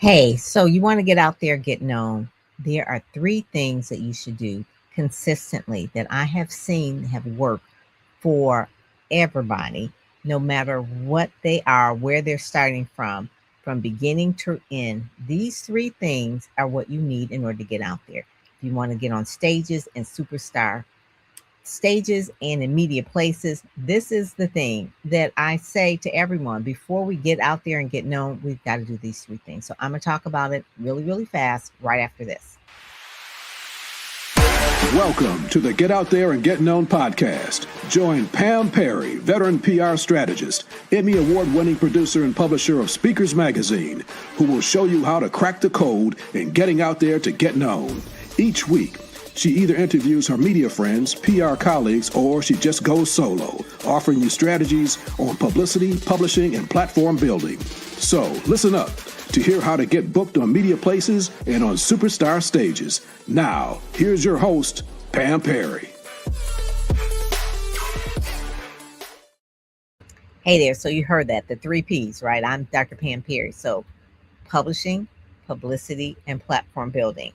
Hey, so you want to get out there, get known. There are three things that you should do consistently that I have seen have worked for everybody, no matter what they are, where they're starting from beginning to end. These three things are what you need in order to get out there. If you want to get on stages and superstar stages and in media places, this is the thing that I say to everyone before we get out there and get known, we've got to do these three things. So I'm going to talk about it really, really fast right after this. Welcome to the Get Out There and Get Known podcast. Join Pam Perry, veteran PR strategist, Emmy award-winning producer and publisher of Speakers Magazine, who will show you how to crack the code in getting out there to get known. Each week, she either interviews her media friends, PR colleagues, or she just goes solo, offering you strategies on publicity, publishing, and platform building. So listen up to hear how to get booked on media places and on superstar stages. Now, here's your host, Pam Perry. Hey there, so you heard that, the three P's, right? I'm Dr. Pam Perry. So publishing, publicity, and platform building.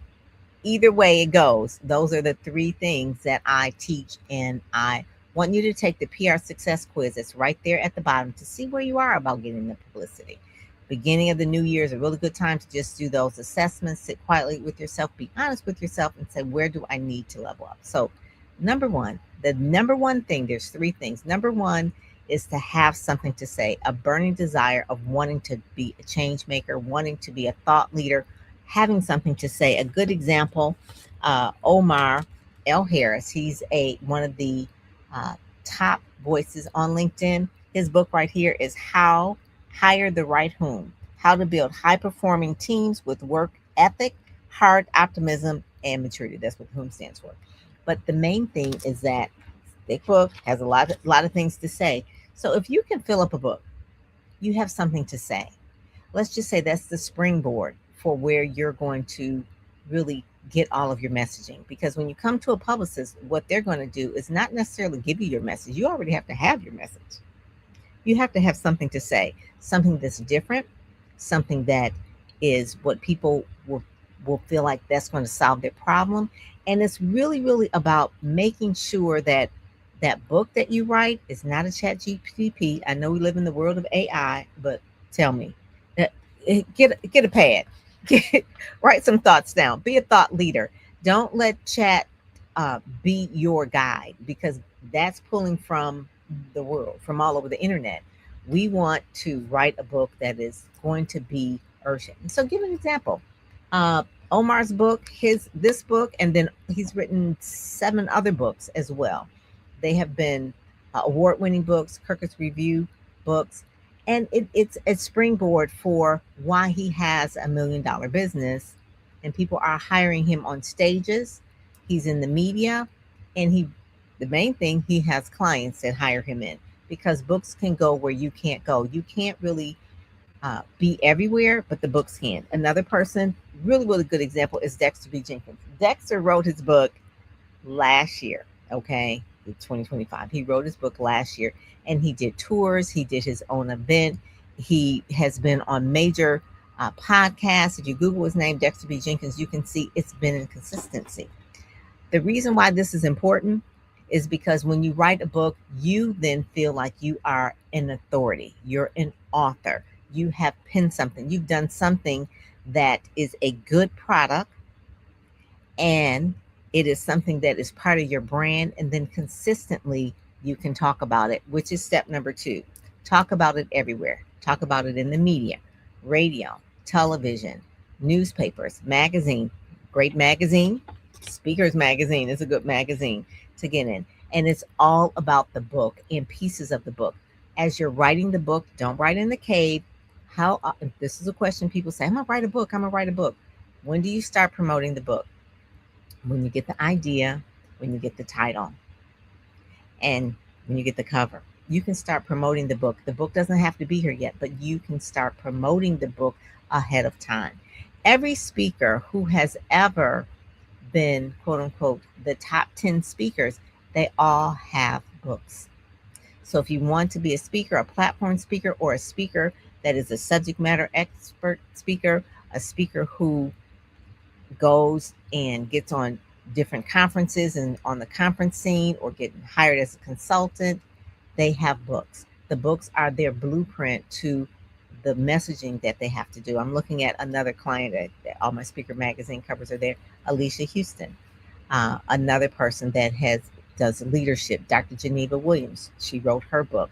Either way it goes, those are the three things that I teach, and I want you to take the PR success quiz. It's right there at the bottom to see where you are about getting the publicity. Beginning of the new year is a really good time to just do those assessments, sit quietly with yourself, be honest with yourself, and say, where do I need to level up? So the number one thing, there's three things. Number one is to have something to say, a burning desire of wanting to be a change maker, wanting to be a thought leader, having something to say. A good example, Omar L. Harris, he's one of the top voices on LinkedIn. His book right here is How Hire the Right Whom, How to Build High-Performing Teams with Work Ethic, Hard Optimism, and Maturity. That's what whom stands for. But the main thing is that thick book has a lot of things to say. So if you can fill up a book, you have something to say. Let's just say that's the springboard for where you're going to really get all of your messaging. Because when you come to a publicist, what they're going to do is not necessarily give you your message. You already have to have your message. You have to have something to say, something that's different, something that is what people will feel like that's going to solve their problem. And it's really, really about making sure that that book that you write is not a chat GPT. I know we live in the world of AI, but tell me, get a pad. Write some thoughts down. Be a thought leader. Don't let chat be your guide, because that's pulling from the world, from all over the internet. We want to write a book that is going to be urgent. So give an example. Omar's book, this book, and then he's written 7 other books as well. They have been award-winning books, Kirkus Review books. And it's a springboard for why he has $1 million business, and people are hiring him on stages. He's in the media, and the main thing, he has clients that hire him in, because books can go where you can't go. You can't really be everywhere, but the books can. Another person, really, really good example, is Dexter B. Jenkins. Dexter wrote his book last year, okay? 2025. He wrote his book last year, and he did tours. He did his own event. He has been on major podcasts. If you Google his name, Dexter B. Jenkins, you can see it's been in consistency. The reason why this is important is because when you write a book, you then feel like you are an authority. You're an author. You have penned something. You've done something that is a good product, and it is something that is part of your brand, and then consistently you can talk about it, which is step number 2. Talk about it everywhere. Talk about it in the media, radio, television, newspapers, magazine. Great magazine. Speakers Magazine is a good magazine to get in. And it's all about the book and pieces of the book. As you're writing the book, don't write in the cave. This is a question people say, I'm going to write a book. I'm going to write a book. When do you start promoting the book? When you get the idea, when you get the title, and when you get the cover. You can start promoting the book. The book doesn't have to be here yet, but you can start promoting the book ahead of time. Every speaker who has ever been, quote unquote, the top 10 speakers, they all have books. So if you want to be a speaker, a platform speaker, or a speaker that is a subject matter expert speaker, A speaker who goes and gets on different conferences and on the conference scene or getting hired as a consultant, they have books. The books are their blueprint to the messaging that they have to do. I'm looking at another client that all my speaker magazine covers are there, Alicia Houston. Another person that has does leadership, Dr. Geneva Williams. She wrote her book.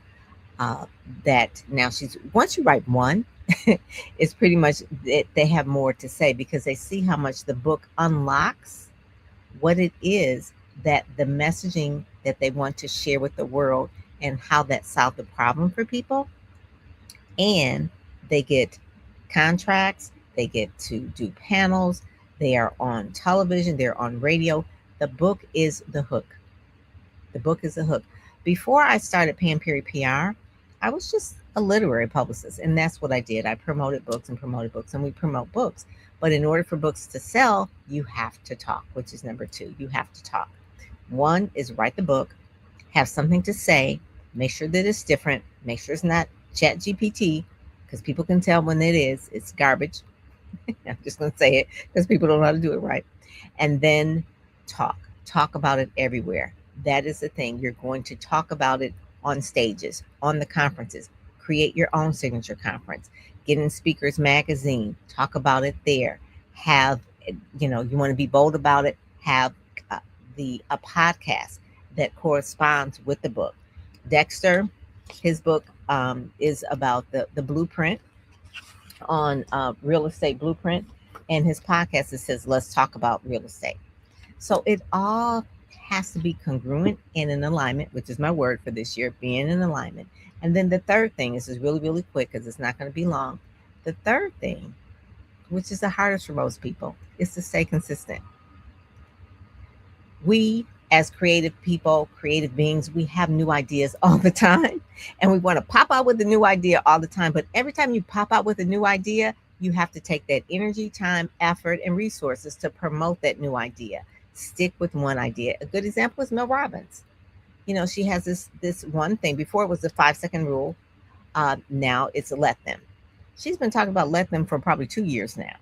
Uh, that now she's once you write one, it's pretty much they have more to say because they see how much the book unlocks what it is that the messaging that they want to share with the world and how that solved the problem for people. And they get contracts, they get to do panels, they are on television, they're on radio. The book is the hook. The book is a hook. Before I started Pam Perry PR, I was just a literary publicist, and that's what I did. I promoted books and promoted books, and we promote books. But in order for books to sell, you have to talk, which is number two. You have to talk. One is write the book, have something to say, make sure that it's different, make sure it's not Chat GPT, because people can tell when it is. It's garbage. I'm just going to say it because people don't know how to do it right. And then talk. Talk about it everywhere. That is the thing. You're going to talk about it on stages, on the conferences. Create your own signature conference. Get in Speakers Magazine. Talk about it there. Have, you want to be bold about it. Have uh, a podcast that corresponds with the book. Dexter, his book is about the blueprint on real estate blueprint, and his podcast it says let's talk about real estate. So it all has to be congruent and in alignment, which is my word for this year, being in alignment. And then the third thing, this is really really quick because it's not going to be long. The third thing, which is the hardest for most people, is to stay consistent. We as creative people, creative beings, we have new ideas all the time, and we want to pop out with a new idea all the time. But every time you pop out with a new idea, you have to take that energy, time, effort, and resources to promote that new idea. Stick with one idea. A good example is Mel Robbins. She has this one thing. Before it was the 5 second rule. Now it's a let them. She's been talking about let them for probably 2 years now,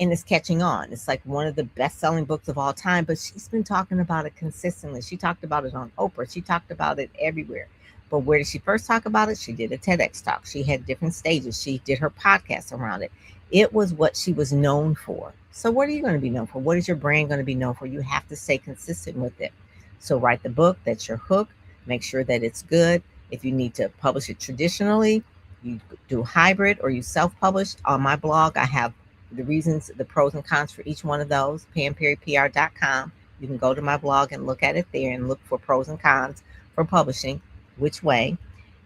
and it's catching on. It's like one of the best-selling books of all time, but she's been talking about it consistently. She talked about it on Oprah. She talked about it everywhere. But where did she first talk about it? She did a TEDx talk. She had different stages. She did her podcast around it. It was what she was known for. So what are you going to be known for? What is your brand going to be known for? You have to stay consistent with it. So write the book. That's your hook. Make sure that it's good. If you need to publish it traditionally, you do hybrid or you self-publish. On my blog, I have the reasons, the pros and cons for each one of those, pamperrypr.com. You can go to my blog and look at it there and look for pros and cons for publishing, which way.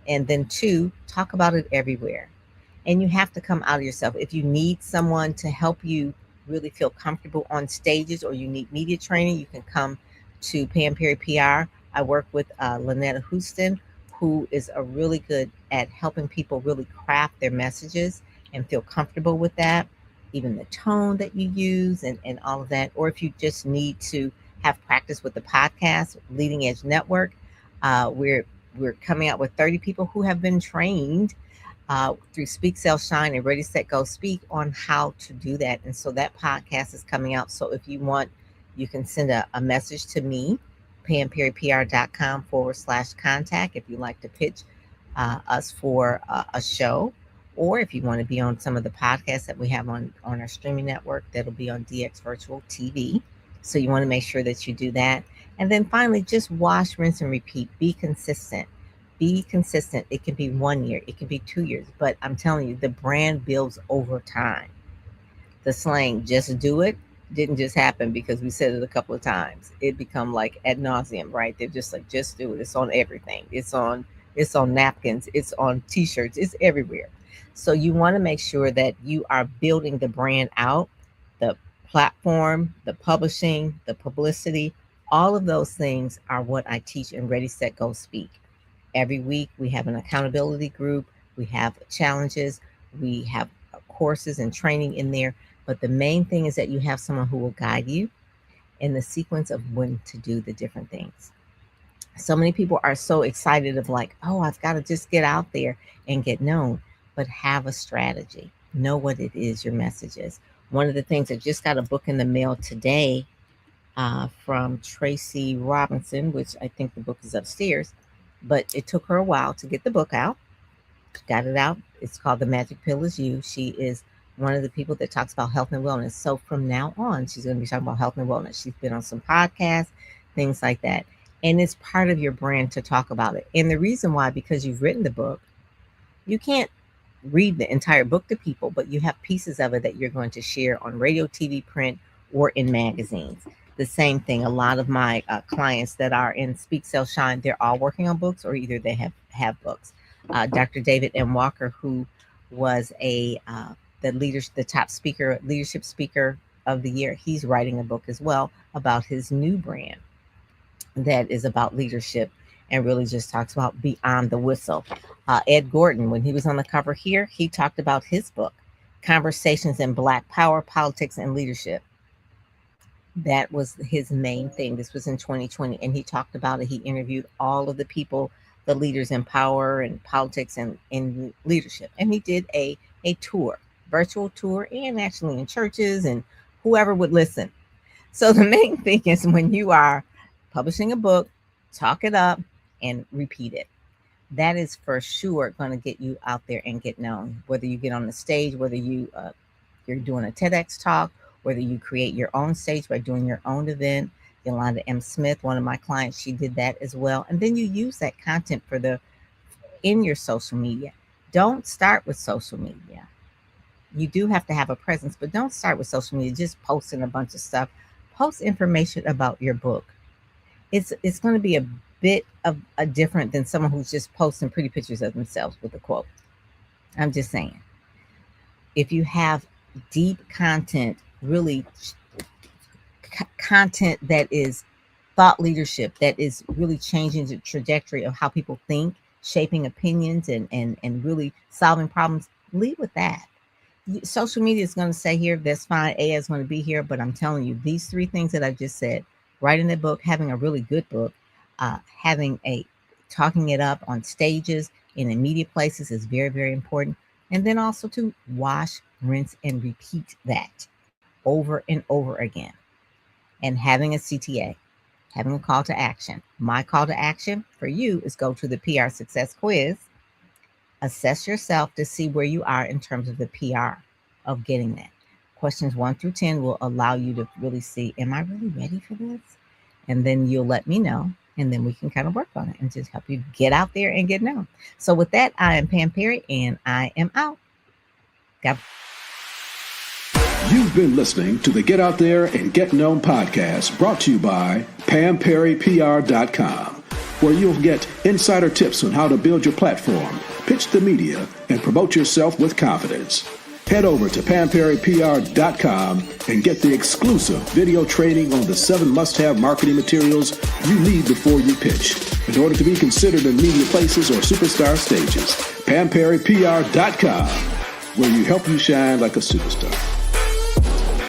And then two, talk about it everywhere. And you have to come out of yourself. If you need someone to help you really feel comfortable on stages or you need media training, you can come to Pam Perry PR. I work with Lynetta Houston, who is a really good at helping people really craft their messages and feel comfortable with that, even the tone that you use and all of that. Or if you just need to have practice with the podcast, Leading Edge Network, we're coming out with 30 people who have been trained through Speak, Sell, Shine, and Ready, Set, Go, Speak on how to do that. And so that podcast is coming out. So if you want, you can send a message to me, pamperrypr.com/contact, if you'd like to pitch us for a show, or if you want to be on some of the podcasts that we have on our streaming network, that'll be on DX Virtual TV. So you want to make sure that you do that. And then finally, just wash, rinse, and repeat. Be consistent. Be consistent. It can be 1 year, it can be 2 years, but I'm telling you, the brand builds over time. The slang, just do it, didn't just happen because we said it a couple of times. It become like ad nauseum, right? They're just like, just do it. It's on everything. It's on napkins. It's on t-shirts. It's everywhere. So you want to make sure that you are building the brand out, the platform, the publishing, the publicity. All of those things are what I teach in Ready, Set, Go, Speak. Every week we have an accountability group. We have challenges. We have courses and training in there. But the main thing is that you have someone who will guide you in the sequence of when to do the different things. So many people are so excited of like, oh, I've got to just get out there and get known, but have a strategy. Know what it is your message is. One of the things, I just got a book in the mail today from Tracy Robinson, which I think the book is upstairs, but it took her a while to get the book out. Got it out. It's called The Magic Pill Is You. She is one of the people that talks about health and wellness. So from now on, she's going to be talking about health and wellness. She's been on some podcasts, things like that. And it's part of your brand to talk about it. And the reason why, because you've written the book, you can't read the entire book to people, but you have pieces of it that you're going to share on radio, TV, print, or in magazines. The same thing. A lot of my clients that are in Speak, Sell, Shine, they're all working on books, or either they have books. Dr. David M. Walker, who was the top speaker, leadership speaker of the year, he's writing a book as well about his new brand that is about leadership and really just talks about beyond the whistle. Ed Gordon, when he was on the cover here, he talked about his book, Conversations in Black Power, Politics, and Leadership. That was his main thing. This was in 2020, and he talked about it. He interviewed all of the people, the leaders in power and politics and in leadership. And he did a tour, virtual tour, and actually in churches and whoever would listen. So the main thing is, when you are publishing a book, talk it up and repeat it. That is for sure going to get you out there and get known. Whether you get on the stage, whether you're doing a TEDx talk, whether you create your own stage by doing your own event. Yolanda M. Smith, one of my clients, she did that as well. And then you use that content in your social media. Don't start with social media. You do have to have a presence, but don't start with social media, just posting a bunch of stuff. Post information about your book. It's going to be a bit of a different than someone who's just posting pretty pictures of themselves with a quote. I'm just saying. If you have deep content, really content that is thought leadership, that is really changing the trajectory of how people think, shaping opinions, and really solving problems, lead with that. Social media is going to say here, that's fine, AI is going to be here, but I'm telling you, these three things that I just said, writing a book, having a really good book, talking it up on stages and in media places is very, very important. And then also to wash, rinse, and repeat that over and over again. And having a CTA, having a call to action. My call to action for you is go to the PR Success Quiz, assess yourself to see where you are in terms of the PR of getting that. Questions 1 through 10 will allow you to really see, am I really ready for this? And then you'll let me know, and then we can kind of work on it and just help you get out there and get known. So with that, I am Pam Perry, and I am out. You've been listening to the Get Out There and Get Known podcast, brought to you by PamPerryPR.com, where you'll get insider tips on how to build your platform, pitch the media, and promote yourself with confidence. Head over to PamPerryPR.com and get the exclusive video training on the 7 must-have marketing materials you need before you pitch in order to be considered in media places or superstar stages. PamPerryPR.com, where you help you shine like a superstar.